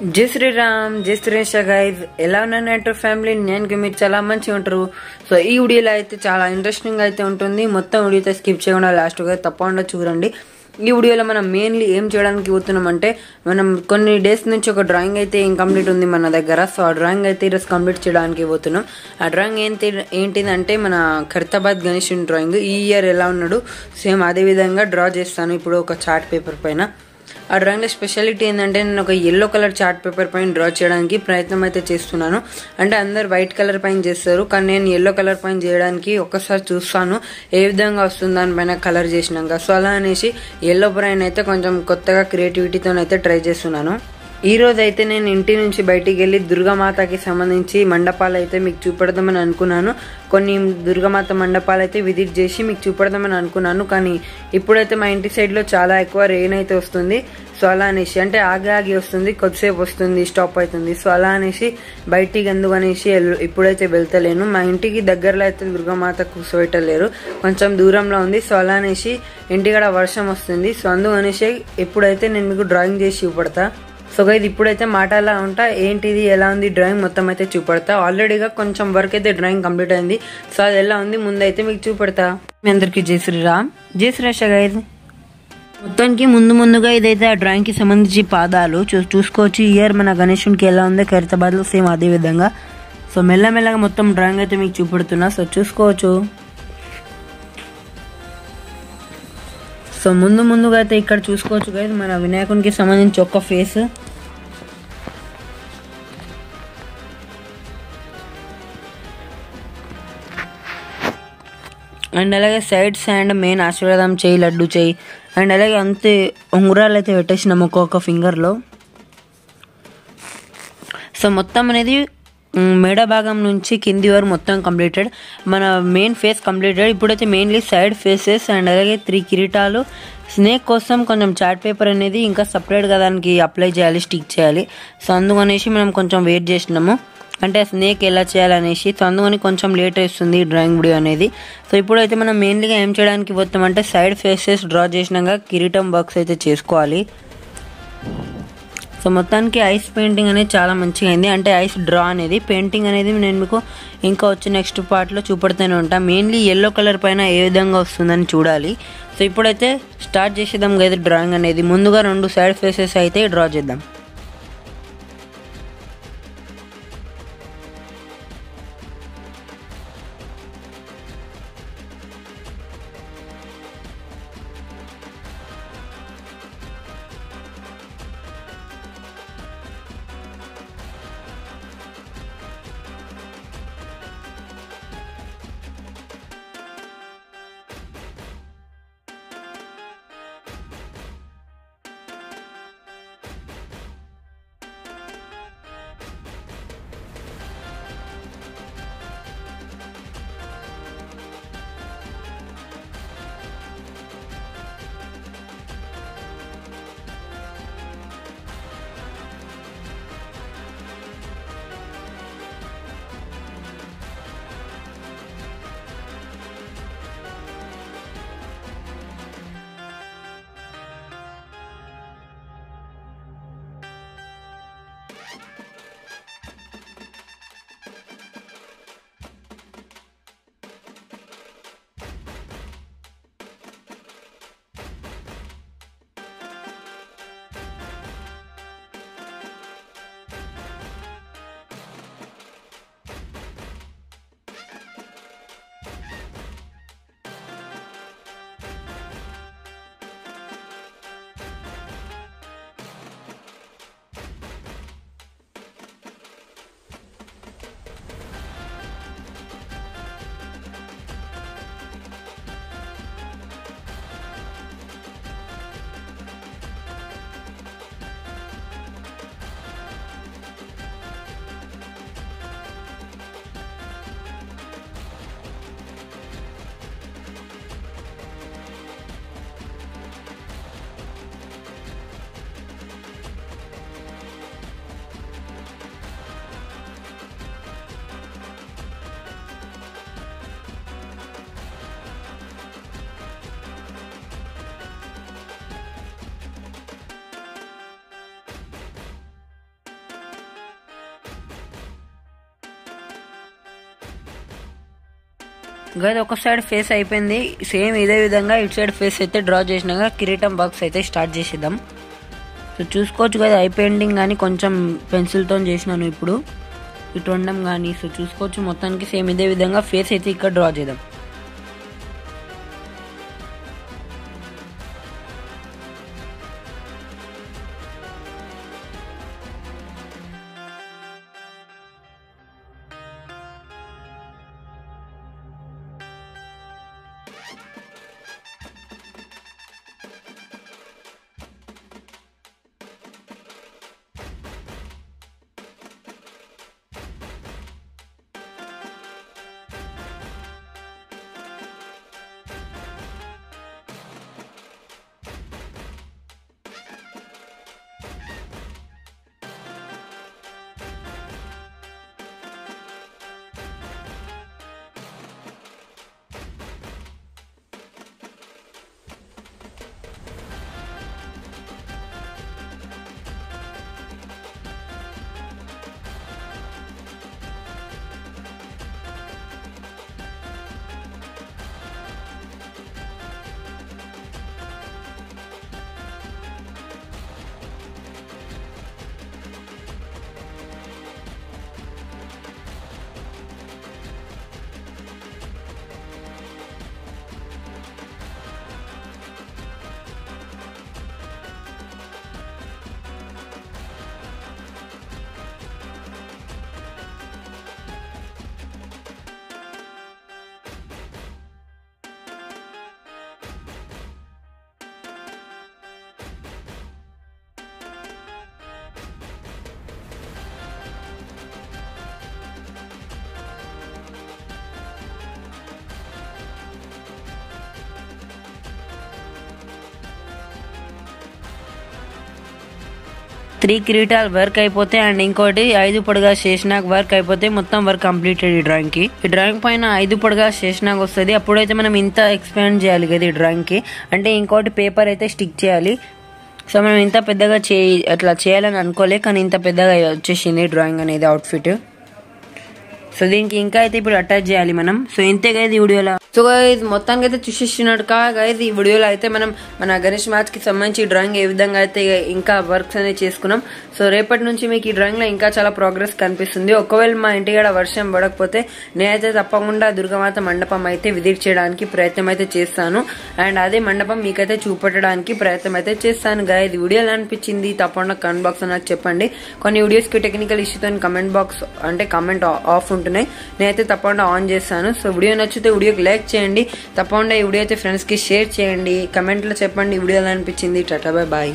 జై శ్రీరామ్, జై శ్రీష గైజ్. ఎలా ఉన్నానంటారు ఫ్యామిలీ? నేను మీరు చాలా మంచిగా ఉంటారు. సో ఈ వీడియోలో అయితే చాలా ఇంట్రెస్టింగ్ అయితే ఉంటుంది. మొత్తం వీడియో అయితే స్కిప్ చేయకుండా లాస్ట్గా తప్పకుండా చూడండి. ఈ వీడియోలో మనం మెయిన్లీ ఏం చేయడానికి పోతున్నామంటే, మనం కొన్ని డేస్ నుంచి ఒక డ్రాయింగ్ అయితే ఇన్కంప్లీట్ ఉంది మన దగ్గర. సో ఆ డ్రాయింగ్ అయితే ఈరోజు కంప్లీట్ చేయడానికి పోతున్నాం. ఆ డ్రాయింగ్ ఏంటిదంటే మన ఖైరతాబాద్ గణేషుని డ్రాయింగ్. ఈ ఇయర్ ఎలా ఉన్నాడు సేమ్ అదే విధంగా డ్రా చేస్తాను ఇప్పుడు ఒక చార్ట్ పేపర్ పైన. ఆ డ్రాయింగ్లో స్పెషాలిటీ ఏంటంటే, నేను ఒక ఎల్లో కలర్ చార్ట్ పేపర్ పైన డ్రా చేయడానికి ప్రయత్నం అయితే చేస్తున్నాను. అంటే అందరు వైట్ కలర్ పైన చేస్తారు, కానీ నేను ఎల్లో కలర్ పైన చేయడానికి ఒక్కసారి చూస్తాను ఏ విధంగా వస్తుంది దానిపైన కలర్ చేసినాక. సో అలా అనేసి ఎల్లో పైన అయితే కొంచెం కొత్తగా క్రియేటివిటీతో అయితే ట్రై చేస్తున్నాను. ఈ రోజు అయితే నేను ఇంటి నుంచి బయటికి వెళ్ళి దుర్గామాతకి సంబంధించి మండపాలు అయితే మీకు చూపెడదామని అనుకున్నాను. కొన్ని దుర్గామాత మండపాలు అయితే విజిట్ చేసి మీకు చూపెడదామని అనుకున్నాను. కానీ ఇప్పుడైతే మా ఇంటి సైడ్లో చాలా ఎక్కువ రెయిన్ అయితే వస్తుంది. సో అలా అనేసి, అంటే ఆగి వస్తుంది, కొద్దిసేపు వస్తుంది, స్టాప్ అవుతుంది. సో అలా అనేసి బయటికి ఎందుకు అనేసి ఇప్పుడైతే వెళ్తలేను. మా ఇంటికి దగ్గరలో అయితే దుర్గామాత కూర్చోబెట్టలేరు, కొంచెం దూరంలో ఉంది. సో అలా అనేసి ఇంటికాడ వర్షం వస్తుంది. సో అందుకనేసి ఇప్పుడైతే నేను మీకు డ్రాయింగ్ చేసి చూపెడతా. సో గైస్ ఇప్పుడైతే మాటలా ఉంటా, ఏంటిది ఎలా ఉంది డ్రాయింగ్ మొత్తం అయితే చూపెడతా. ఆల్రెడీగా కొంచెం వర్క్ అయితే డ్రాయింగ్ కంప్లీట్ అయింది. సో అది ఎలా ఉంది ముందైతే మీకు చూపెడతా. మీ అందరికీ జై శ్రీరామ్, జై శ్రీష గైస్. మొత్తానికి ముందుగా ఇదైతే ఆ డ్రాయింగ్ కి సంబంధించి పాదాలు చూసుకోవచ్చు. ఈ ఇయర్ మన గణేశునికి ఎలా ఉంది ఖైరతాబాద్ లో సేమ్ అదే విధంగా. సో మెల్లమెల్లగా మొత్తం డ్రాయింగ్ అయితే మీకు చూపెడుతున్నా. సో చూసుకోవచ్చు. సో ముందుగా అయితే ఇక్కడ చూసుకోవచ్చు గైస్, మన వినాయకునికి సంబంధించి ఒక్క ఫేస్. అండ్ అలాగే సైడ్స్ అండ్ మెయిన్ ఆశీర్వాదం చేయి, లడ్డు చేయి, అండ్ అలాగే అంతే ఉంగరాలు అయితే పెట్టేసినాము ఒక్కొక్క ఫింగర్లో. సో మొత్తం అనేది మెడ భాగం నుంచి కింది వరకు మొత్తం కంప్లీటెడ్. మన మెయిన్ ఫేస్ కంప్లీటెడ్. ఇప్పుడైతే మెయిన్లీ సైడ్ ఫేసెస్ అండ్ అలాగే 3 కిరీటాలు. స్నేక్ కోసం కొంచెం చార్ట్ పేపర్ అనేది ఇంకా సపరేట్గా దానికి అప్లై చేయాలి, స్టిక్ చేయాలి. సో అందుకనేసి మనం కొంచెం వెయిట్ చేసినాము, అంటే స్నేక్ ఎలా చేయాలనేసి. సో అందుకని కొంచెం లేట్ అవుతుంది డ్రాయింగ్ వీడియో అనేది. సో ఇప్పుడైతే మనం మెయిన్లీగా ఏం చేయడానికి పోతామంటే, సైడ్ ఫేసెస్ డ్రా చేసినాక కిరీటం వర్క్స్ అయితే చేసుకోవాలి. సో మొత్తానికి ఐస్ పెయింటింగ్ అనేది చాలా మంచిగా అయింది. అంటే ఐస్ డ్రా అనేది, పెయింటింగ్ అనేది నేను మీకు ఇంకా వచ్చే నెక్స్ట్ పార్ట్లో చూపెడుతూనే ఉంటాను. మెయిన్లీ ఎల్లో కలర్ పైన ఏ విధంగా వస్తుందని చూడాలి. సో ఇప్పుడైతే స్టార్ట్ చేసేద్దాం కదా డ్రాయింగ్ అనేది. ముందుగా 2 సైడ్ ఫేసెస్ అయితే డ్రా చేద్దాం. గైస్ ఒక సైడ్ ఫేస్ అయిపోయింది, సేమ్ ఇదే విధంగా ఇటు సైడ్ ఫేస్ అయితే డ్రా చేసినాక కిరీటం బాక్స్ అయితే స్టార్ట్ చేసేద్దాం. సో చూసుకోవచ్చు కదా, ఐ పెయింటింగ్ కానీ కొంచెం పెన్సిల్తో చేసినాను ఇప్పుడు ఇటు వండం కానీ. సో చూసుకోవచ్చు మొత్తానికి సేమ్ ఇదే విధంగా ఫేస్ అయితే ఇక్కడ డ్రా చేద్దాం. త్రీ కిరీటాలు వర్క్ అయిపోతే అండ్ ఇంకోటి 5 పొడగా శేషనాగ్ వర్క్ అయిపోతే మొత్తం వర్క్ కంప్లీటెడ్ ఈ డ్రాయింగ్ కి. ఈ డ్రాయింగ్ పైన 5 పొడగా శేషనాగ్ వస్తుంది. అప్పుడైతే మనం ఇంత ఎక్స్పాండ్ చేయాలి కదా ఈ డ్రాయింగ్ కి, అంటే ఇంకోటి పేపర్ అయితే స్టిక్ చేయాలి. సో మనం ఇంత పెద్దగా అట్లా చేయాలని అనుకోలే, కానీ ఇంత పెద్దగా వచ్చేసింది డ్రాయింగ్ అనేది అవుట్ఫిట్. సో దీనికి ఇంకా అయితే ఇప్పుడు అటాచ్ చేయాలి మనం. సో ఇంతే గైస్ ఈ వీడియోలో. సో గైస్ మొత్తానికి అయితే చూసేసినట్టు గైస్ ఈ వీడియోలో అయితే మనం మన గణేష్ మ్యాథ్స్ కి సంబంధించి డ్రాయింగ్ ఏ విధంగా అయితే ఇంకా వర్క్స్ అనేది చేసుకున్నాం. సో రేపటి నుంచి మీకు ఈ డ్రాయింగ్ లో ఇంకా చాలా ప్రోగ్రెస్ కనిపిస్తుంది. ఒకవేళ మా ఇంటికాడ వర్షం పడకపోతే నేనైతే తప్పకుండా దుర్గామాత మండపం అయితే విజిట్ చేయడానికి ప్రయత్నం అయితే చేస్తాను. అండ్ అదే మండపం మీకైతే చూపెట్టడానికి ప్రయత్నం అయితే చేస్తాను. గైస్ వీడియో ఎలా అనిపించింది తప్పకుండా కమెంట్ బాక్స్ లో నాకు చెప్పండి. కొన్ని వీడియోస్ కి టెక్నికల్ ఇష్యూతో కమెంట్ బాక్స్ అంటే కమెంట్ ఆఫ్ ఉంటున్నాయి, నేనైతే తప్పకుండా ఆన్ చేస్తాను. సో వీడియో నచ్చితే వీడియోకి లైక్ చేయండి, తప్పకుండా ఈ వీడియో అయితే ఫ్రెండ్స్ కి షేర్ చేయండి, కమెంట్ లో చెప్పండి ఈ వీడియో ఎలా అనిపించింది. Tata bye bye.